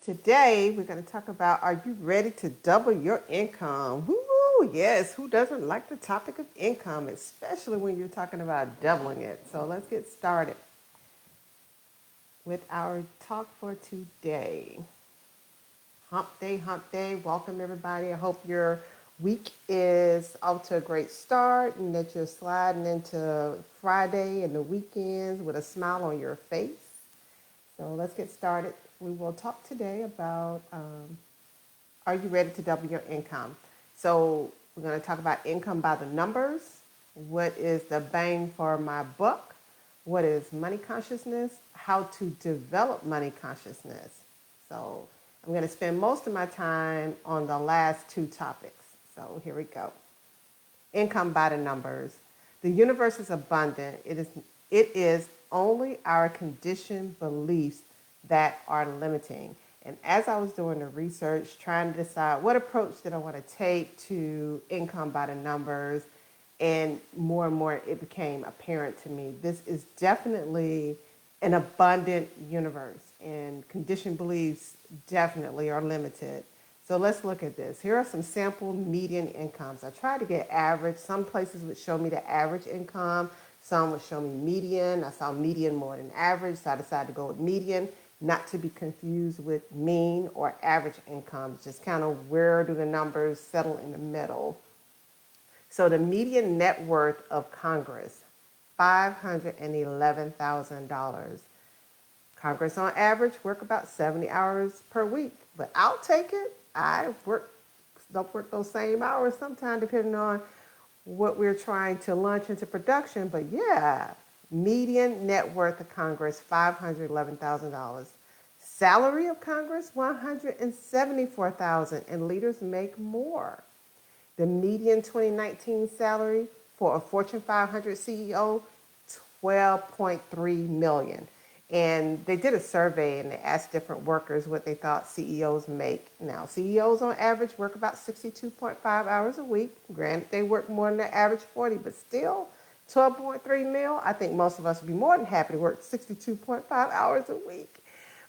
Today, we're going to talk about, are you ready to double your income? Woo, yes, who doesn't like the topic of income, especially when you're talking about doubling it? So let's get started with our talk for today. Hump day, hump day. Welcome, everybody. I hope your week is off to a great start and that you're sliding into Friday and the weekends with a smile on your face. So let's get started. We will talk today about are you ready to double your income? So we're going to talk about income by the numbers. What is the bang for my buck? What is money consciousness? How to develop money consciousness. So I'm going to spend most of my time on the last two topics. So here we go. Income by the numbers. The universe is abundant. It is only our conditioned beliefs that are limiting. And as I was doing the research, trying to decide what approach did I want to take to income by the numbers, and more it became apparent to me. This is definitely an abundant universe, and conditioned beliefs definitely are limited. So let's look at this. Here are some sample median incomes. I tried to get average. Some places would show me the average income. Some would show me median. I saw median more than average, so I decided to go with median, not to be confused with mean or average incomes, just kind of where do the numbers settle in the middle. So the median net worth of Congress, $511,000. Congress on average work about 70 hours per week, but I'll take it. Don't work those same hours sometimes depending on what we're trying to launch into production. But yeah, median net worth of Congress, $511,000. Salary of Congress, $174,000, and leaders make more. The median 2019 salary for a Fortune 500 CEO, 12.3 million. And they did a survey and they asked different workers what they thought CEOs make. Now, CEOs on average work about 62.5 hours a week. Granted, they work more than the average 40, but still 12.3 mil. I think most of us would be more than happy to work 62.5 hours a week.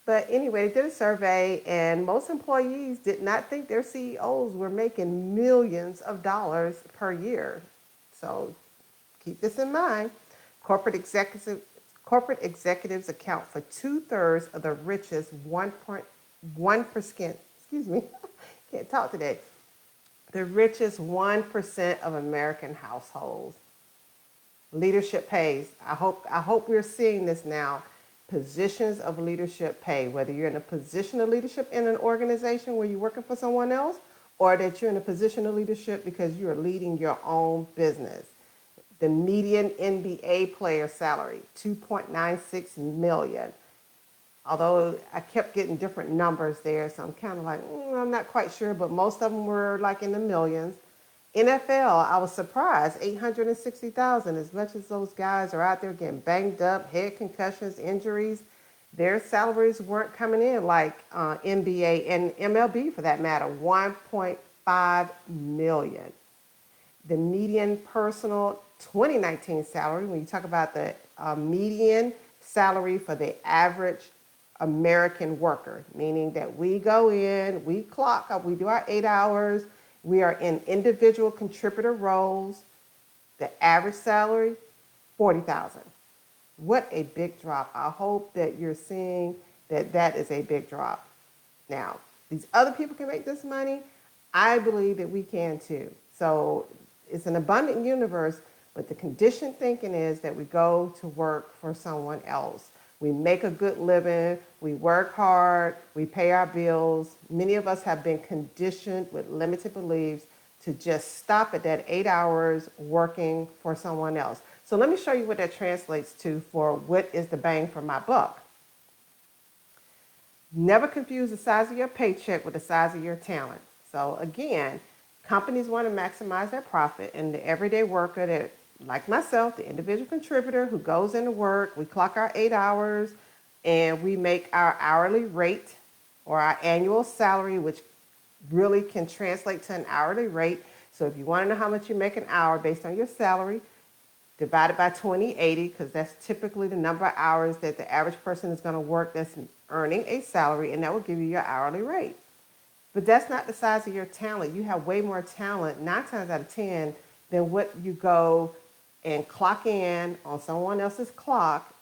But anyway, they did a survey, and most employees did not think their CEOs were making millions of dollars per year. So keep this in mind. Corporate executives, corporate executives account for 2/3 of the richest 1.1%. Excuse me, can't talk today. The richest 1% of American households. Leadership pays. I hope we're seeing this now. Positions of leadership pay, whether you're in a position of leadership in an organization where you're working for someone else, or that you're in a position of leadership because you are leading your own business. The median NBA player salary, 2.96 million. Although I kept getting different numbers there, so I'm kind of like, I'm not quite sure, but most of them were like in the millions. NFL, I was surprised, 860,000. As much as those guys are out there getting banged up, head concussions, injuries, their salaries weren't coming in like NBA and MLB for that matter, 1.5 million. The median personal 2019 salary, when you talk about the median salary for the average American worker, meaning that we go in, we clock up, we do our 8 hours, we are in individual contributor roles. The average salary, 40,000. What a big drop. I hope that you're seeing that that is a big drop. Now, these other people can make this money. I believe that we can too. So it's an abundant universe, but the conditioned thinking is that we go to work for someone else. We make a good living, we work hard, we pay our bills. Many of us have been conditioned with limited beliefs to just stop at that 8 hours working for someone else. So let me show you what that translates to for what is the bang for my buck. Never confuse the size of your paycheck with the size of your talent. So again, companies want to maximize their profit, and the everyday worker that, like myself, the individual contributor who goes into work, we clock our 8 hours, and we make our hourly rate or our annual salary, which really can translate to an hourly rate. So if you want to know how much you make an hour based on your salary, divided by 2080, because that's typically the number of hours that the average person is going to work that's earning a salary, and that will give you your hourly rate. But that's not the size of your talent. You have way more talent, 9 times out of 10, than what you go and clock in on someone else's clock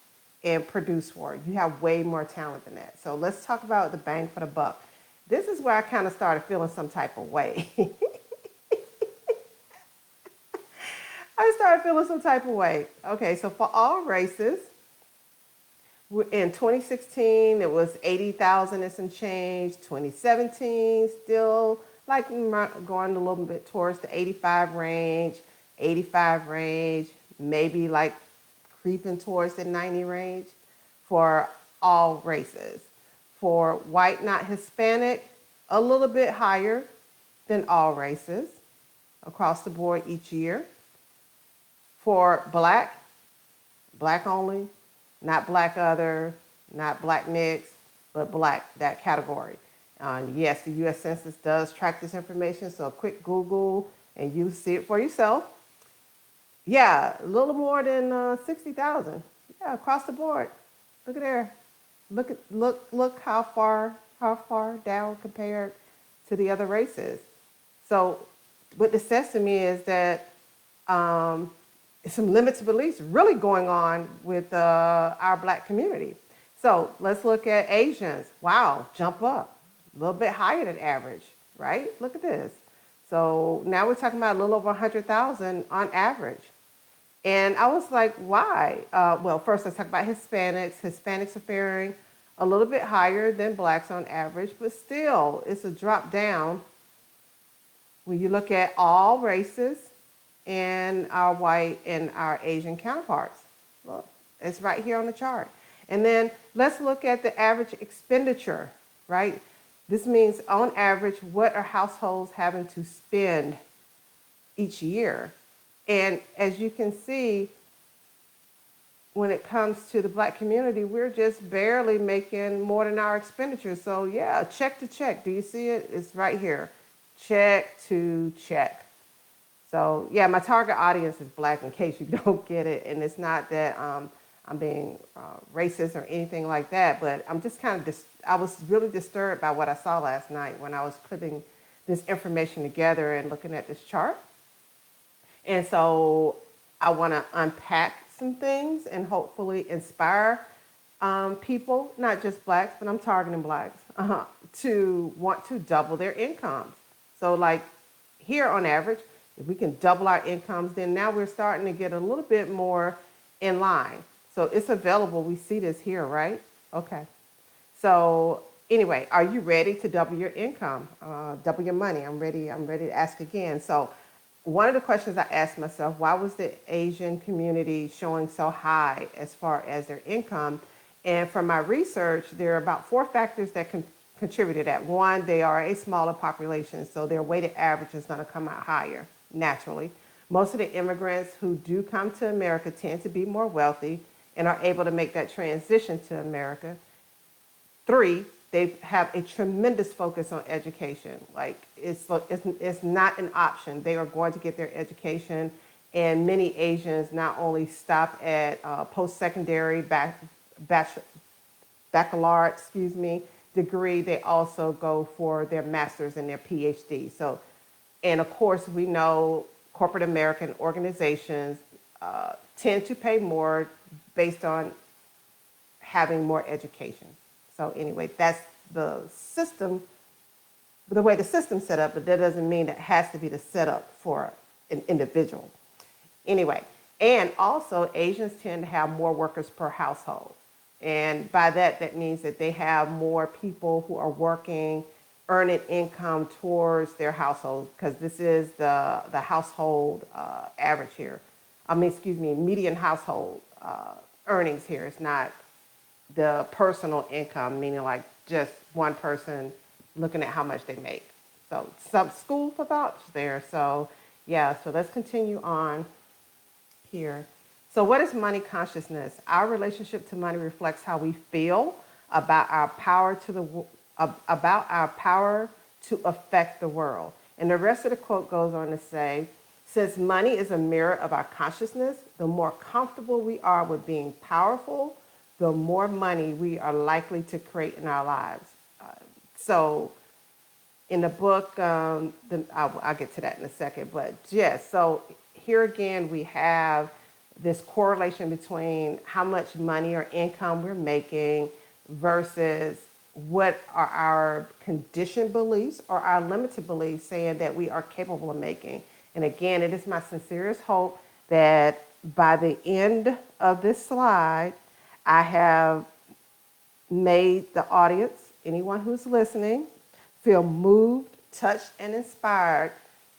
and produce for. You have way more talent than that. So let's talk about the bang for the buck. This is where I kind of started feeling some type of way. I started feeling some type of way. Okay, so for all races, in 2016, it was 80,000 and some change. 2017, still like going a little bit towards the 85 range, maybe like creeping towards the 90 range for all races. For white, not Hispanic, a little bit higher than all races across the board each year. For black, black only, not black other, not black mixed, but black, that category. Yes, the U.S. Census does track this information, so a quick Google and you see it for yourself. Yeah, a little more than 60,000. Yeah, across the board. Look at there. Look how far down compared to the other races. So what this says to me is that some limited beliefs really going on with our black community. So let's look at Asians. Wow, jump up. A little bit higher than average, right? Look at this. So now we're talking about a little over 100,000 on average. And I was like, why? Well, first let's talk about Hispanics. Hispanics are faring a little bit higher than blacks on average, but still it's a drop down when you look at all races and our white and our Asian counterparts. Look, it's right here on the chart. And then let's look at the average expenditure, right? This means on average, what are households having to spend each year? And as you can see, when it comes to the black community, we're just barely making more than our expenditures. So yeah, check to check. Do you see it? It's right here. Check to check. So yeah, my target audience is black, in case you don't get it. And it's not that I'm being racist or anything like that, but I'm just kind of, I was really disturbed by what I saw last night when I was putting this information together and looking at this chart. And so I want to unpack some things and hopefully inspire people, not just blacks, but I'm targeting blacks, to want to double their incomes. So like here on average, if we can double our incomes, then now we're starting to get a little bit more in line. So it's available. We see this here, right? Okay. So anyway, are you ready to double your income, double your money? I'm ready to ask again. So one of the questions I asked myself, why was the Asian community showing so high as far as their income? And from my research, there are about 4 factors that contributed to that. One, they are a smaller population, so their weighted average is going to come out higher naturally. Most of the immigrants who do come to America tend to be more wealthy and are able to make that transition to America. 3, they have a tremendous focus on education. Like it's not an option. They are going to get their education, and many Asians not only stop at post-secondary baccalaureate, degree, they also go for their master's and their PhD. So, and of course, we know corporate American organizations tend to pay more based on having more education. So anyway, that's the system, the way the system's set up, but that doesn't mean that it has to be the setup for an individual. Anyway, and also Asians tend to have more workers per household. And by that, that means that they have more people who are working, earning income towards their household, because this is the household average here. Median household earnings here. It's not the personal income, meaning like just one person looking at how much they make. So some school for thoughts there. So yeah, so let's continue on here. So what is money consciousness? Our relationship to money reflects how we feel about our power to affect the world. And the rest of the quote goes on to say, since money is a mirror of our consciousness, the more comfortable we are with being powerful, the more money we are likely to create in our lives. So in the book, I'll get to that in a second, but yes, so here again, we have this correlation between how much money or income we're making versus what are our conditioned beliefs or our limited beliefs saying that we are capable of making. And again, it is my sincerest hope that by the end of this slide, I have made the audience, anyone who's listening, feel moved, touched, and inspired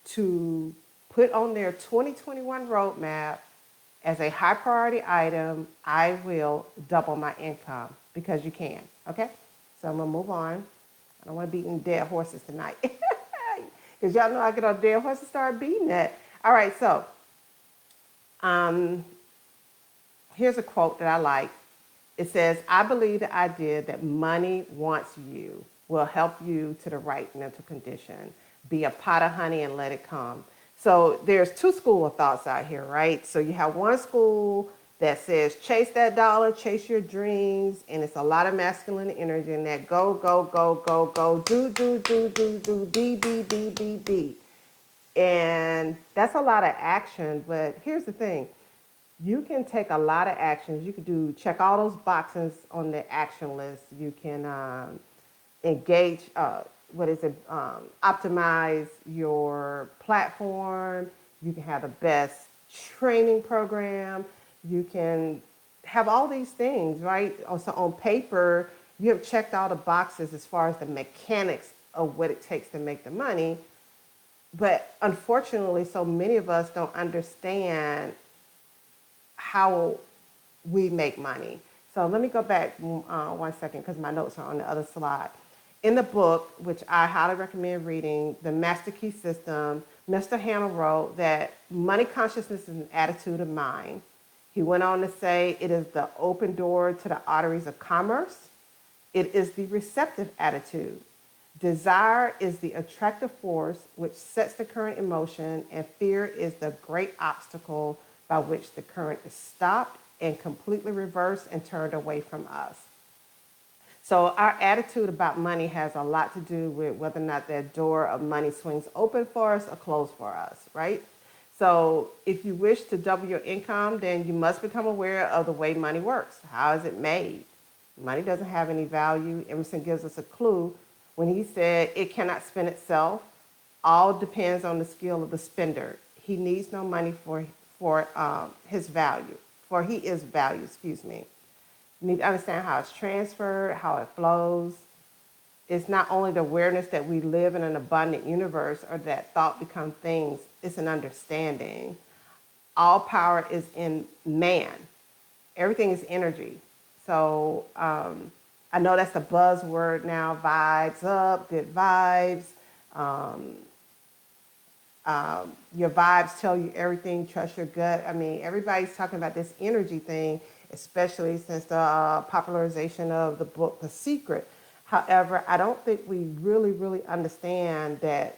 to put on their 2021 roadmap as a high priority item, I will double my income, because you can, okay? So I'm gonna move on. I don't wanna be eating dead horses tonight. Because y'all know I get on dead horses and start beating it. All right, so here's a quote that I like. It says, I believe the idea that money wants you will help you to the right mental condition. Be a pot of honey and let it come. So there's two schools of thoughts out here, right? So you have one school that says, chase that dollar, chase your dreams, and it's a lot of masculine energy in that go, go, go, go, go, do, be. And that's a lot of action, but here's the thing. You can take a lot of actions. You could check all those boxes on the action list. You can engage, optimize your platform. You can have the best training program. You can have all these things, right? Also on paper, you have checked all the boxes as far as the mechanics of what it takes to make the money. But unfortunately, so many of us don't understand how we make money. So let me go back 1 second, because my notes are on the other slide. In the book, which I highly recommend reading, The Master Key System, Mr. Hanna wrote that money consciousness is an attitude of mind. He went on to say it is the open door to the arteries of commerce. It is the receptive attitude. Desire is the attractive force which sets the current in motion, and fear is the great obstacle by which the current is stopped and completely reversed and turned away from us. So our attitude about money has a lot to do with whether or not that door of money swings open for us or closed for us, right? So if you wish to double your income, then you must become aware of the way money works. How is it made? Money doesn't have any value. Emerson gives us a clue when he said it cannot spend itself. All depends on the skill of the spender. He needs no money for his value, for he is value, excuse me. You need to understand how it's transferred, how it flows. It's not only the awareness that we live in an abundant universe or that thought becomes things, it's an understanding. All power is in man. Everything is energy. So I know that's a buzzword now, vibes up, good vibes. Your vibes tell you everything, trust your gut. I mean, everybody's talking about this energy thing, especially since the popularization of the book, The Secret. However, I don't think we really understand that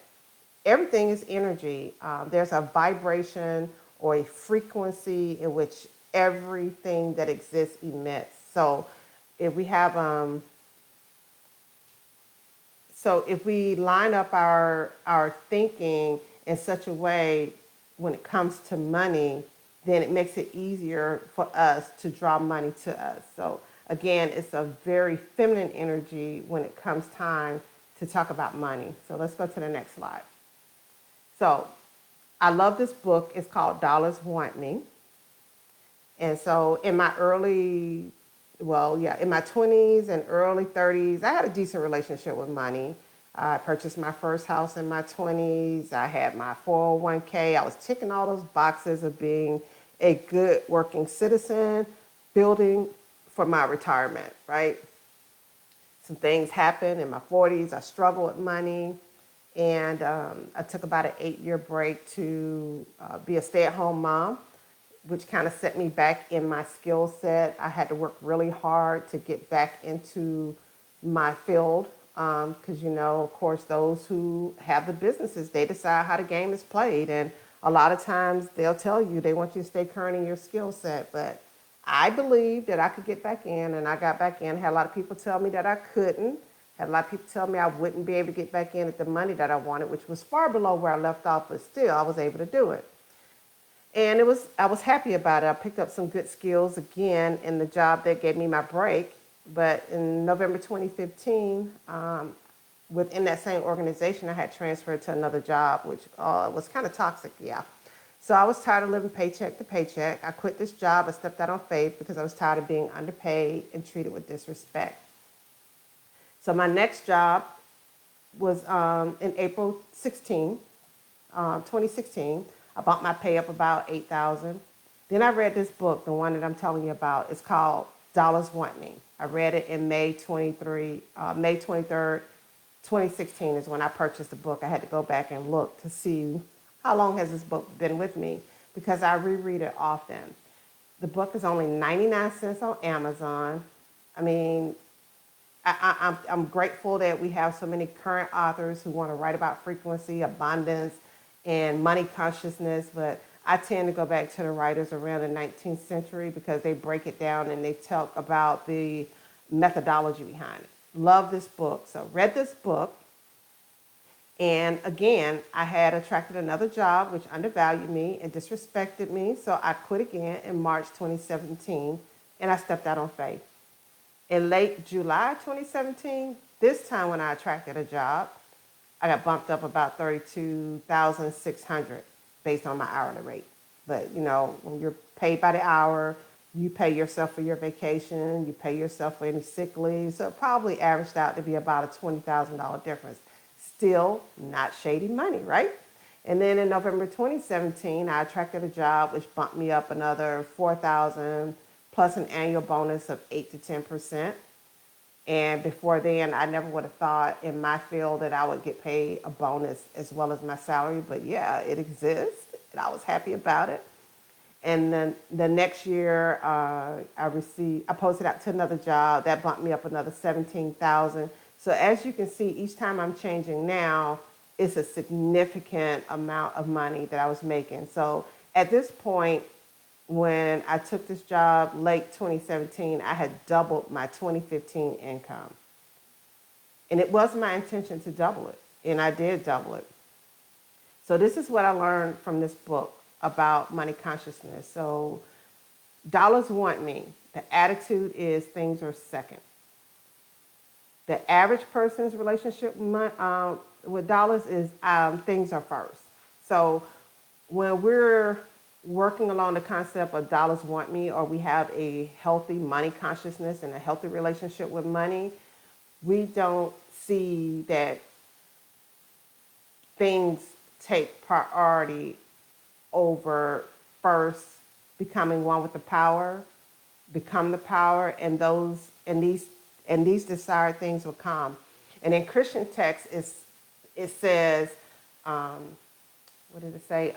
everything is energy. There's a vibration or a frequency in which everything that exists emits. So if we have, if we line up our thinking in such a way when it comes to money, then it makes it easier for us to draw money to us. So again, it's a very feminine energy when it comes time to talk about money. So let's go to the next slide. So I love this book. It's called Dollars Want Me. And so in my in my 20s and early 30s, I had a decent relationship with money. I purchased my first house in my 20s. I had my 401k. I was ticking all those boxes of being a good working citizen, building for my retirement, right? Some things happened in my 40s. I struggled with money. And I took about an 8-year break to be a stay-at-home mom, which kind of set me back in my skill set. I had to work really hard to get back into my field because, of course, those who have the businesses, they decide how the game is played. And a lot of times they'll tell you they want you to stay current in your skill set. But I believed that I could get back in, and I got back in. Had a lot of people tell me that I couldn't. Had a lot of people tell me I wouldn't be able to get back in at the money that I wanted, which was far below where I left off, but still I was able to do it. And I was happy about it. I picked up some good skills again in the job that gave me my break. But in November 2015, within that same organization, I had transferred to another job, which was kind of toxic, yeah. So I was tired of living paycheck to paycheck. I quit this job. I stepped out on faith because I was tired of being underpaid and treated with disrespect. So my next job was in April 2016. I bought my pay up about 8,000. Then I read this book, the one that I'm telling you about. It's called Dollars Want Me. I read it in May 23rd, 2016 is when I purchased the book. I had to go back and look to see how long has this book been with me, because I reread it often. The book is only 99 cents on Amazon. I mean, I'm grateful that we have so many current authors who want to write about frequency, abundance, and money consciousness, but I tend to go back to the writers around the 19th century because they break it down and they talk about the methodology behind it. Love this book. So read this book. And again, I had attracted another job which undervalued me and disrespected me. So I quit again in March 2017 and I stepped out on faith. In late July 2017, this time when I attracted a job, I got bumped up about 32,600 based on my hourly rate. But you know, when you're paid by the hour, you pay yourself for your vacation, you pay yourself for any sick leave. So it probably averaged out to be about a $20,000 difference. Still not shady money, right? And then in November 2017, I attracted a job which bumped me up another 4,000 plus an annual bonus of 8 to 10%. And before then, I never would have thought in my field that I would get paid a bonus as well as my salary. But yeah, it exists, and I was happy about it. And then the next year, I posted out to another job that bumped me up another 17,000. So as you can see, each time I'm changing now, it's a significant amount of money that I was making. So at this point, when I took this job late 2017, I had doubled my 2015 income. And it was my intention to double it, and I did double it. So this is what I learned from this book about money consciousness. So dollars want me. The attitude is things are second. The average person's relationship with dollars is things are first. So when we're working along the concept of dollars want me, or we have a healthy money consciousness and a healthy relationship with money, we don't see that things take priority over first becoming one with the power, become the power, and these desired things will come. And in Christian text, it says, what did it say?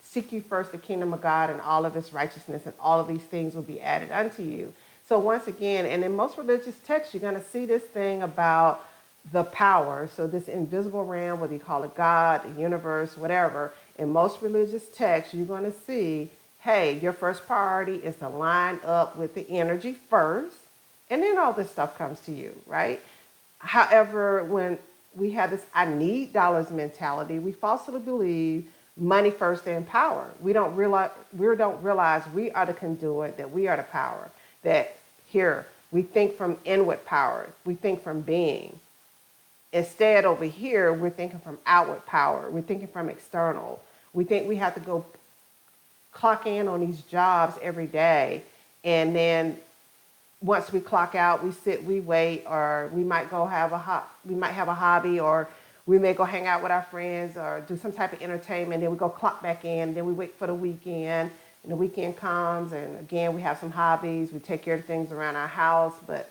Seek you first the kingdom of God and all of its righteousness, and all of these things will be added unto you. So once again, and in most religious texts, you're going to see this thing about the power. So this invisible realm, whether you call it God, the universe, whatever, in most religious texts, you're going to see, hey, your first priority is to line up with the energy first, and then all this stuff comes to you, right? However, when we have this I need dollars mentality, we falsely believe money first and power. We don't realize we are the conduit, that we are the power, that here we think from inward power, we think from being. Instead, over here, we're thinking from outward power, we're thinking from external. We think we have to go clock in on these jobs every day, and then once we clock out, we sit, we wait, or we might go have a hobby, or we may go hang out with our friends or do some type of entertainment. Then we go clock back in. Then we wait for the weekend. And the weekend comes, and again, we have some hobbies. We take care of things around our house, but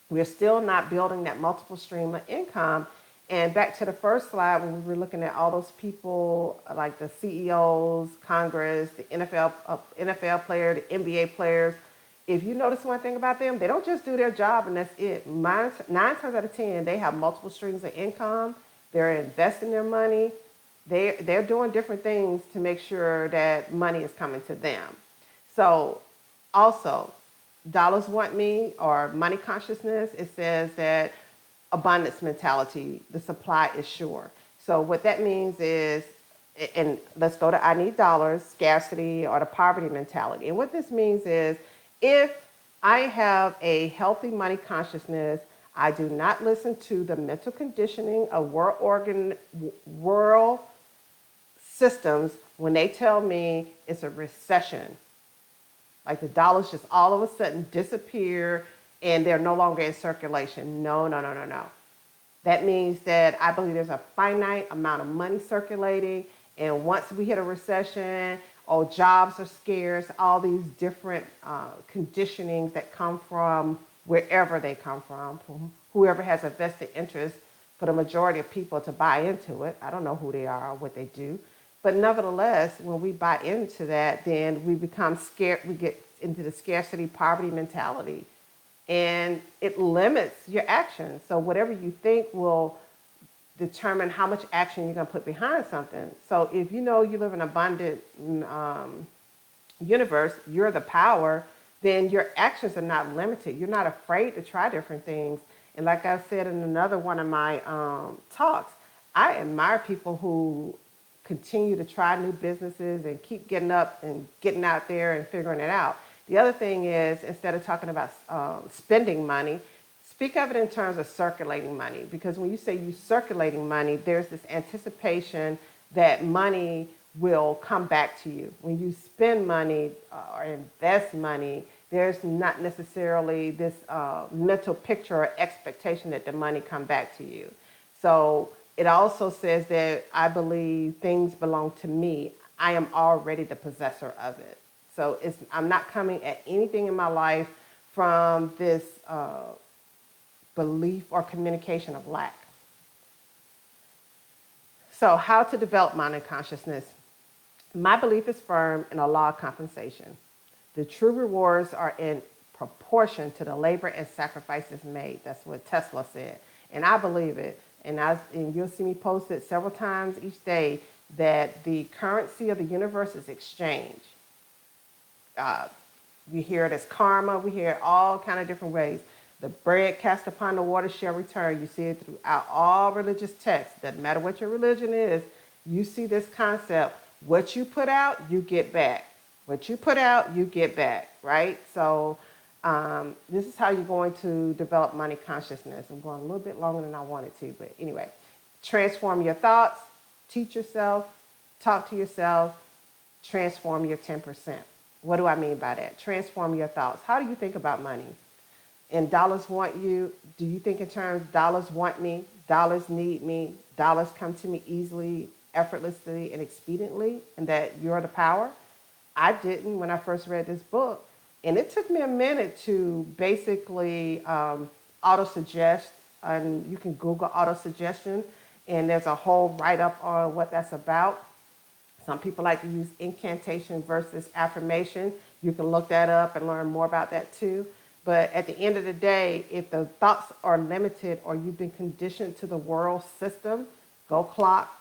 we're still not building that multiple stream of income. And back to the first slide, when we were looking at all those people like the CEOs, Congress, the NFL player, the NBA players, if you notice one thing about them, they don't just do their job and that's it. 9 times out of 10, they have multiple streams of income. They're investing their money. They're doing different things to make sure that money is coming to them. So Also, dollars want me or money consciousness, it says that abundance mentality, the supply is sure. So what that means is, and let's go to I need dollars, scarcity, or the poverty mentality. And what this means is if I have a healthy money consciousness, I do not listen to the mental conditioning of world systems when they tell me it's a recession. Like the dollars just all of a sudden disappear and they're no longer in circulation. No, no, no, no, no. That means that I believe there's a finite amount of money circulating. And once we hit a recession, or jobs are scarce, all these different conditionings that come from wherever they come from whoever has a vested interest for the majority of people to buy into it. I don't know who they are or what they do. But nevertheless, when we buy into that, then we become scared. We get into the scarcity poverty mentality. And it limits your actions. So whatever you think will determine how much action you're going to put behind something. So if you know you live in an abundant universe, you're the power, then your actions are not limited. You're not afraid to try different things. And like I said in another one of my talks, I admire people who continue to try new businesses and keep getting up and getting out there and figuring it out. The other thing is, instead of talking about spending money, speak of it in terms of circulating money. Because when you say you're circulating money, there's this anticipation that money will come back to you. When you spend money or invest money, there's not necessarily this mental picture or expectation that the money come back to you. So it also says that I believe things belong to me. I am already the possessor of it. So I'm not coming at anything in my life from this belief or communication of lack. So how to develop money consciousness? My belief is firm in a law of compensation. The true rewards are in proportion to the labor and sacrifices made. That's what Tesla said. And I believe it. And you'll see me post it several times each day that the currency of the universe is exchange. We hear it as karma. We hear it all kind of different ways. The bread cast upon the water shall return. You see it throughout all religious texts. Doesn't matter what your religion is. You see this concept. What you put out, you get back. What you put out, you get back, right? So this is how you're going to develop money consciousness. I'm going a little bit longer than I wanted to, but anyway. Transform your thoughts, teach yourself, talk to yourself, transform your 10%. What do I mean by that? Transform your thoughts. How do you think about money? And dollars want you. Do you think in terms dollars want me, dollars need me, dollars come to me easily, effortlessly, and expediently, and that you're the power? I didn't when I first read this book. And it took me a minute to basically auto-suggest. And you can Google auto-suggestion, and there's a whole write-up on what that's about. Some people like to use incantation versus affirmation. You can look that up and learn more about that too. But at the end of the day, if the thoughts are limited or you've been conditioned to the world system, go clock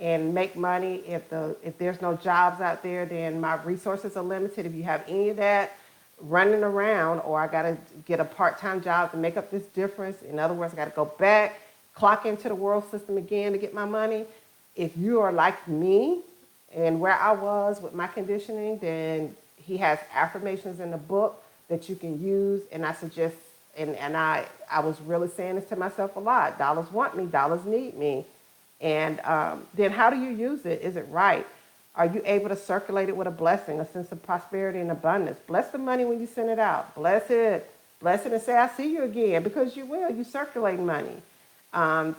and make money. If there's no jobs out there, then my resources are limited. If you have any of that running around, or I got to get a part-time job to make up this difference. In other words, I got to go back, clock into the world system again to get my money. If you are like me and where I was with my conditioning, then he has affirmations in the book that you can use. And I suggest, and I was really saying this to myself a lot, dollars want me, dollars need me. And then how do you use it? Is it right? Are you able to circulate it with a blessing, a sense of prosperity and abundance? Bless the money when you send it out. Bless it. Bless it and say, I see you again, because you will. You circulate money. So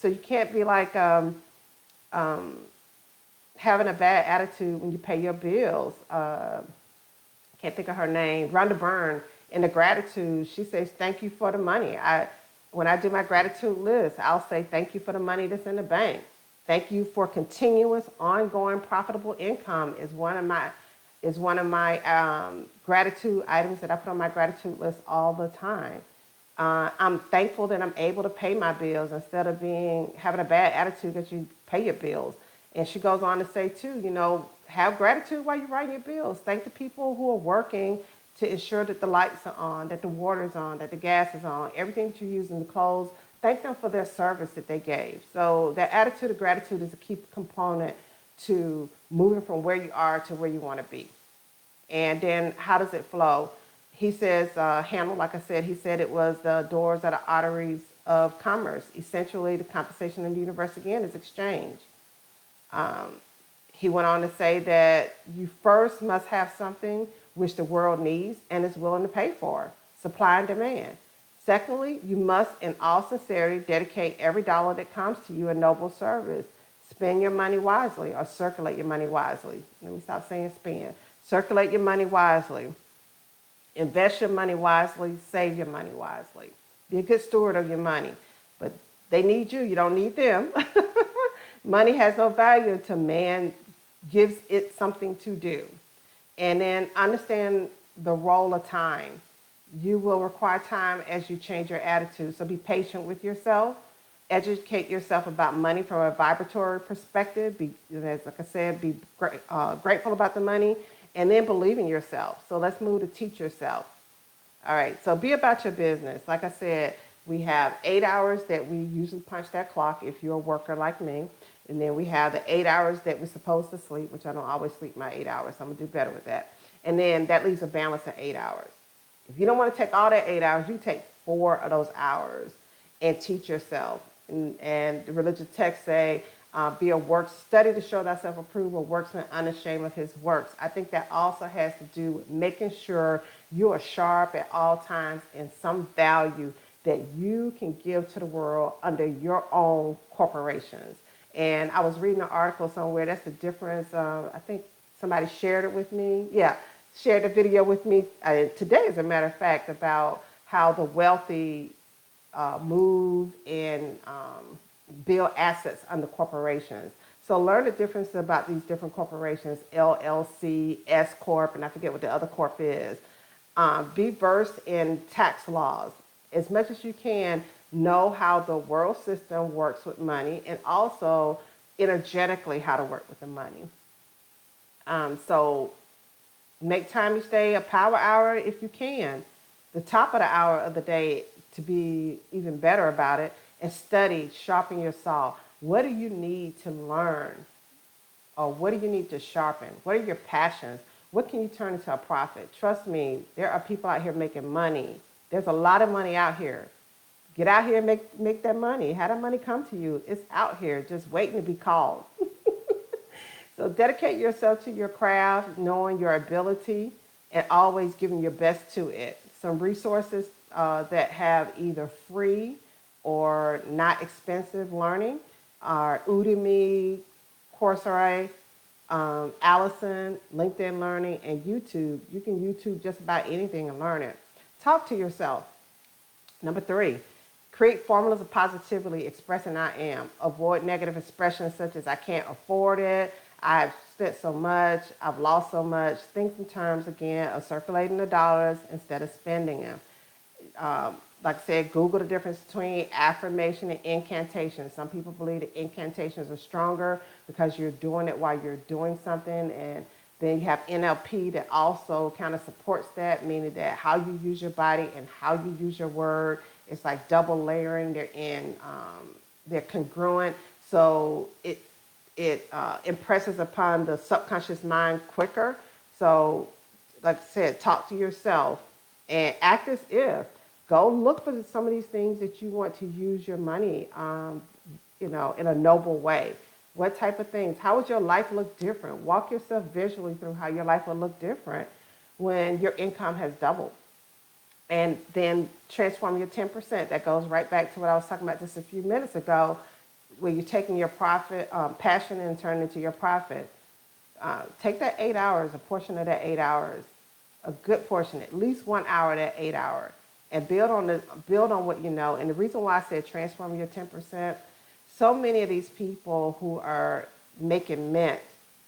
you can't be like having a bad attitude when you pay your bills. Can't think of her name. Rhonda Byrne, in the gratitude, she says, thank you for the money. When I do my gratitude list, I'll say, thank you for the money that's in the bank. Thank you for continuous, ongoing, profitable income is one of my gratitude items that I put on my gratitude list all the time. I'm thankful that I'm able to pay my bills instead of having a bad attitude that you pay your bills. And she goes on to say too, have gratitude while you're writing your bills. Thank the people who are working to ensure that the lights are on, that the water's on, that the gas is on, everything that you're using, the clothes. Thank them for their service that they gave. So that attitude of gratitude is a key component to moving from where you are to where you want to be. And then how does it flow? He says, Hamel, like I said, he said it was the doors or the arteries of commerce. Essentially, the compensation in the universe, again, is exchange. He went on to say that you first must have something which the world needs and is willing to pay for, supply and demand. Secondly, you must, in all sincerity, dedicate every dollar that comes to you a noble service. Spend your money wisely or circulate your money wisely. Let me stop saying spend. Circulate your money wisely. Invest your money wisely. Save your money wisely. Be a good steward of your money. But they need you. You don't need them. Money has no value until man gives it something to do. And then understand the role of time. You will require time as you change your attitude. So be patient with yourself. Educate yourself about money from a vibratory perspective. Be, as like I said, be grateful about the money, and then believe in yourself. So let's move to teach yourself. All right, so be about your business. Like I said, we have 8 hours that we usually punch that clock if you're a worker like me. And then we have the 8 hours that we're supposed to sleep, which I don't always sleep my 8 hours. So I'm going to do better with that. And then that leaves a balance of 8 hours. If you don't want to take all that 8 hours, you take 4 of those hours and teach yourself. And the religious texts say, be a work, study to show thyself approved, a worksman unashamed of his works. I think that also has to do with making sure you are sharp at all times in some value that you can give to the world under your own corporations. And I was reading an article somewhere, that's the difference. I think somebody shared it with me. Yeah, shared a video with me today, as a matter of fact, about how the wealthy move and build assets under corporations. So learn the difference about these different corporations, LLC, S Corp, and I forget what the other corp is. Be versed in tax laws. As much as you can, know how the world system works with money, and also energetically how to work with the money. So make time each day a power hour if you can. The top of the hour of the day, to be even better about it, and study, sharpen your saw. What do you need to learn? Or what do you need to sharpen? What are your passions? What can you turn into a profit? Trust me, there are people out here making money. There's a lot of money out here. Get out here and make that money. Have that money come to you. It's out here just waiting to be called. So dedicate yourself to your craft, knowing your ability, and always giving your best to it. Some resources that have either free or not expensive learning are Udemy, Coursera, Allison, LinkedIn Learning, and YouTube. You can YouTube just about anything and learn it. Talk to yourself. Number 3, create formulas of positively expressing I am. Avoid negative expressions such as I can't afford it, I've spent so much, I've lost so much. Think in terms, again, of circulating the dollars instead of spending them. Like I said, Google the difference between affirmation and incantation. Some people believe that incantations are stronger because you're doing it while you're doing something. And then you have NLP that also kind of supports that, meaning that how you use your body and how you use your word, it's like double layering. They're congruent. So it impresses upon the subconscious mind quicker. So like I said, talk to yourself and act as if. Go look for some of these things that you want to use your money, in a noble way. What type of things? How would your life look different? Walk yourself visually through how your life will look different when your income has doubled. And then transform your 10%. That goes right back to what I was talking about just a few minutes ago, where you're taking your profit, passion, and turning it into your profit. Take that 8 hours, a portion of that 8 hours, a good portion, at least 1 hour of that 8 hours, and build on what you know. And the reason why I said transform your 10%, so many of these people who are making mint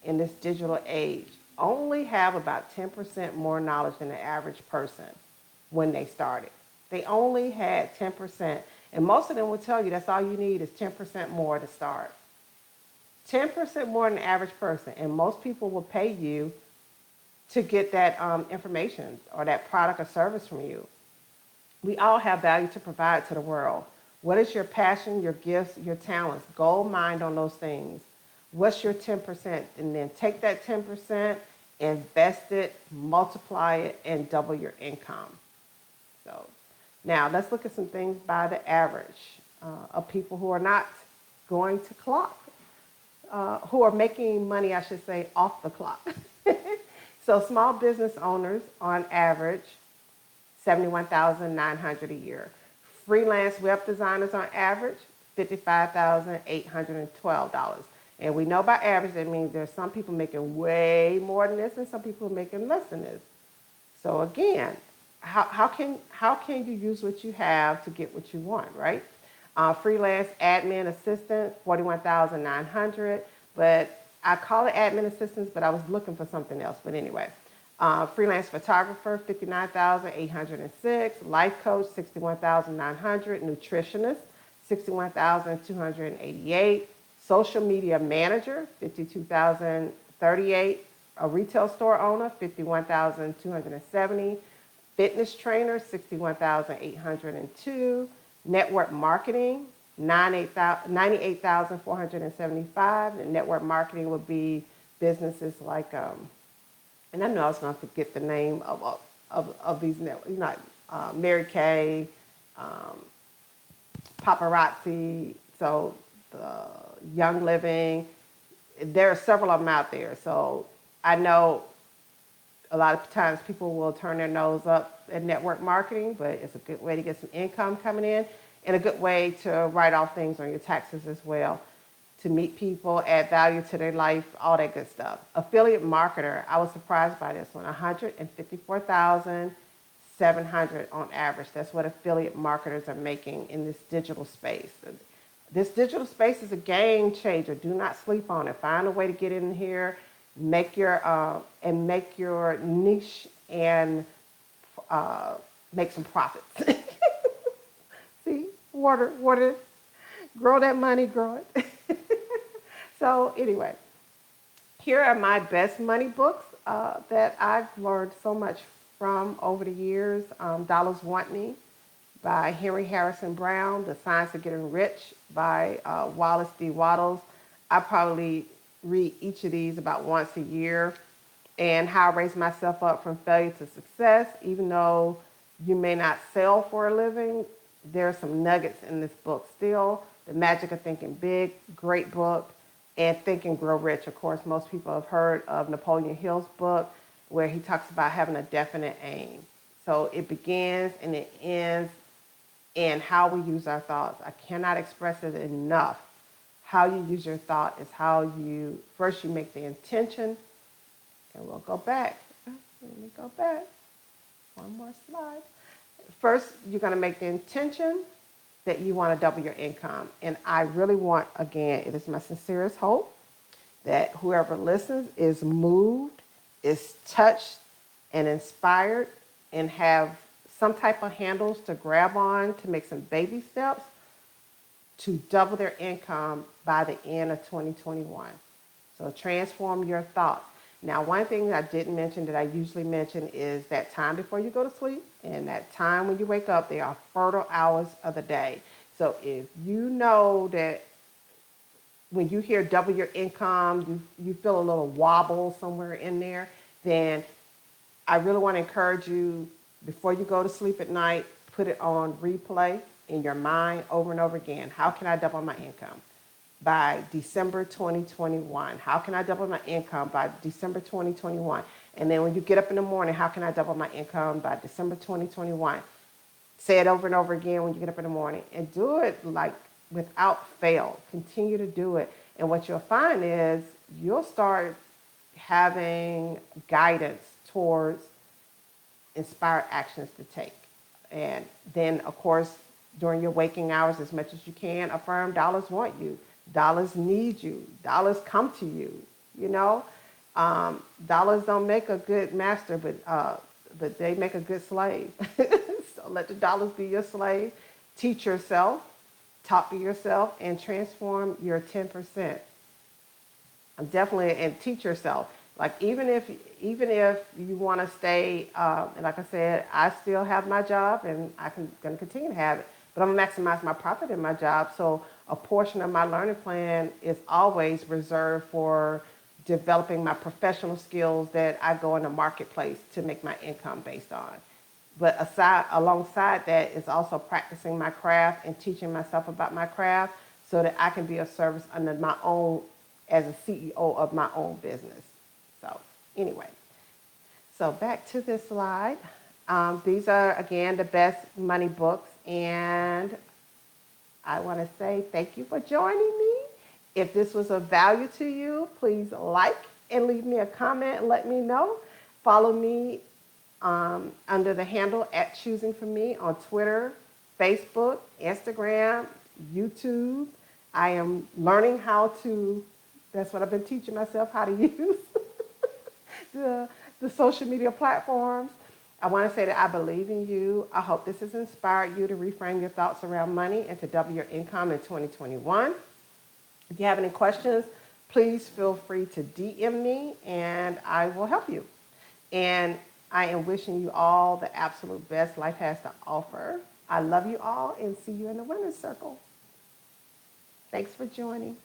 in this digital age only have about 10% more knowledge than the average person when they started. They only had 10%. And most of them will tell you that's all you need is 10% more to start. 10% more than the average person. And most people will pay you to get that information or that product or service from you. We all have value to provide to the world. What is your passion, your gifts, your talents? Gold mine on those things. What's your 10%? And then take that 10%, invest it, multiply it, and double your income. So now let's look at some things by the average of people who are not going to clock, who are making money, I should say, off the clock. So small business owners, on average, $71,900 a year. Freelance web designers, on average, $55,812. And we know by average that means there's some people making way more than this and some people making less than this. So again, how can you use what you have to get what you want, right? Freelance admin assistant, $41,900, but I call it admin assistants, but I was looking for something else. But anyway, freelance photographer, $59,806. Life coach, $61,900. Nutritionist, $61,288. Social media manager, $52,038. A retail store owner, $51,270. Fitness trainer, $61,802. Network marketing, $98,475. And network marketing would be businesses like, and I know I was going to forget the name of these networks, Mary Kay, Paparazzi, so the Young Living. There are several of them out there. So I know a lot of times people will turn their nose up at network marketing, but it's a good way to get some income coming in and a good way to write off things on your taxes as well, to meet people, add value to their life, all that good stuff. Affiliate marketer, I was surprised by this one, $154,700 on average. That's what affiliate marketers are making in this digital space. This digital space is a game changer. Do not sleep on it. Find a way to get in here, make your niche and make some profits. See, water, grow that money, grow it. So anyway, here are my best money books that I've learned so much from over the years. Dollars Want Me by Henry Harrison Brown, The Science of Getting Rich by Wallace D. Wattles. I probably read each of these about once a year. And How I Raised Myself Up from Failure to Success. Even though you may not sell for a living, there are some nuggets in this book still. The Magic of Thinking Big, great book. And Think and Grow Rich. Of course, most people have heard of Napoleon Hill's book where he talks about having a definite aim. So it begins and it ends in how we use our thoughts. I cannot express it enough. How you use your thought is how first you make the intention, and we'll go back. Let me go back. One more slide. First, you're going to make the intention that you want to double your income. And I really want, again, it is my sincerest hope that whoever listens is moved, is touched and inspired, and have some type of handles to grab on to make some baby steps to double their income by the end of 2021. So transform your thoughts. Now, one thing I didn't mention that I usually mention is that time before you go to sleep and that time when you wake up. They are fertile hours of the day. So if you know that when you hear double your income, you feel a little wobble somewhere in there, then I really want to encourage you, before you go to sleep at night, put it on replay in your mind over and over again. How can I double my income by December 2021? How can I double my income by December 2021? And then when you get up in the morning, how can I double my income by December 2021? Say it over and over again when you get up in the morning, and do it like without fail. Continue to do it. And what you'll find is you'll start having guidance towards inspired actions to take. And then, of course, during your waking hours, as much as you can, affirm dollars want you. Dollars need you. Dollars come to you. You know, dollars don't make a good master, but they make a good slave. So let the dollars be your slave. Teach yourself, talk to yourself, and transform your 10%. I'm definitely, and teach yourself. Like even if you want to stay, and like I said, I still have my job, and going to continue to have it. But I'm gonna maximize my profit in my job. So a portion of my learning plan is always reserved for developing my professional skills that I go in the marketplace to make my income based on. But alongside that is also practicing my craft and teaching myself about my craft so that I can be of service under my own, as a CEO of my own business. So anyway, so back to this slide. These are, again, the best money books. And I want to say thank you for joining me. If this was of value to you, please like and leave me a comment and let me know. Follow me under the handle at Choosing For Me on Twitter, Facebook, Instagram, YouTube. I am learning how to, that's what I've been teaching myself how to use the, the social media platforms. I want to say that I believe in you. I hope this has inspired you to reframe your thoughts around money and to double your income in 2021. If you have any questions, please feel free to DM me and I will help you. And I am wishing you all the absolute best life has to offer. I love you all and see you in the winner's circle. Thanks for joining.